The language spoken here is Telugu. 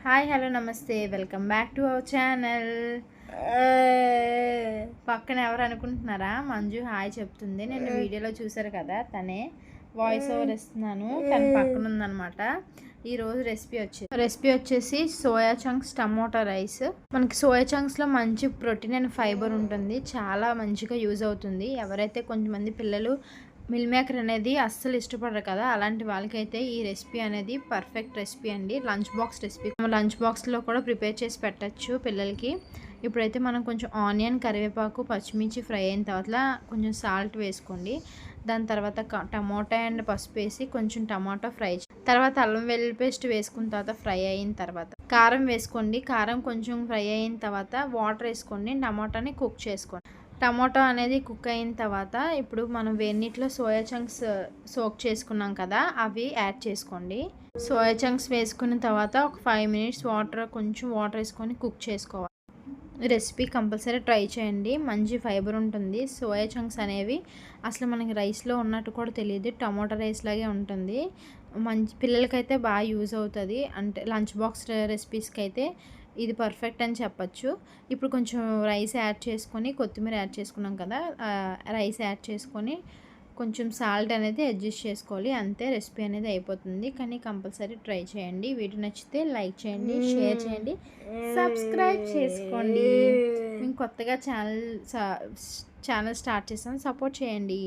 హాయ్ హలో నమస్తే welcome back to our channel. పక్కన ఎవరు అనుకుంటున్నారా? మంజు హాయ్ చెప్తుంది. నేను వీడియోలో చూసారు కదా, తనే వాయిస్ ఓవర్ ఇస్తున్నాను. తన పక్కన ఉందన్నమాట. ఈరోజు రెసిపీ వచ్చేసి సోయా చంక్స్ టమోటా రైస్. మనకి సోయా చంక్స్లో మంచి ప్రోటీన్ అండ్ ఫైబర్ ఉంటుంది. చాలా మంచిగా యూజ్ అవుతుంది. ఎవరైతే కొంతమంది పిల్లలు మిల్ మేకర్ అనేది అస్సలు ఇష్టపడరు కదా, అలాంటి వాళ్ళకైతే ఈ రెసిపీ అనేది పర్ఫెక్ట్ రెసిపీ అండి. Lunch box recipe. లంచ్ బాక్స్లో కూడా ప్రిపేర్ చేసి పెట్టచ్చు పిల్లలకి. ఇప్పుడైతే మనం కొంచెం ఆనియన్, కరివేపాకు, పచ్చిమిర్చి ఫ్రై అయిన తర్వాత కొంచెం సాల్ట్ వేసుకోండి. దాని తర్వాత టమోటా అండ్ పసుపు వేసి కొంచెం టమాటా ఫ్రై తర్వాత అల్లం వెల్లుల్లి పేస్ట్ వేసుకున్న తర్వాత ఫ్రై అయిన తర్వాత కారం వేసుకోండి. కారం కొంచెం ఫ్రై అయిన తర్వాత వాటర్ వేసుకోండి. టమాటాని కుక్ చేసుకోండి. టమాటో అనేది కుక్ అయిన తర్వాత ఇప్పుడు మనం వేడినీటిలో సోయా చంక్స్ సోక్ చేసుకున్నాం కదా, అవి యాడ్ చేసుకోండి. సోయా చంక్స్ వేసుకున్న తర్వాత ఒక 5 మినిట్స్ కొంచెం వాటర్ వేసుకొని కుక్ చేసుకోవాలి. రెసిపీ కంపల్సరీ ట్రై చేయండి. మంచి ఫైబర్ ఉంటుంది. సోయా చంక్స్ అనేవి అసలు మనకి రైస్లో ఉన్నట్టు కూడా తెలియదు. టమాటా రైస్ లాగే ఉంటుంది. పిల్లలకైతే బాగా యూజ్ అవుతుంది. అంటే లంచ్ బాక్స్ రెసిపీస్కి అయితే ఇది పర్ఫెక్ట్ అని చెప్పచ్చు. ఇప్పుడు కొంచెం రైస్ యాడ్ చేసుకొని కొత్తిమీర యాడ్ చేసుకున్నాం కదా, రైస్ యాడ్ చేసుకొని కొంచెం సాల్ట్ అనేది అడ్జస్ట్ చేసుకోవాలి. అంతే, రెసిపీ అనేది అయిపోతుంది. కానీ కంపల్సరీ ట్రై చేయండి. వీడియో నచ్చితే లైక్ చేయండి, షేర్ చేయండి, సబ్స్క్రైబ్ చేసుకోండి. మేము కొత్తగా ఛానల్ స్టార్ట్ చేసాం, సపోర్ట్ చేయండి.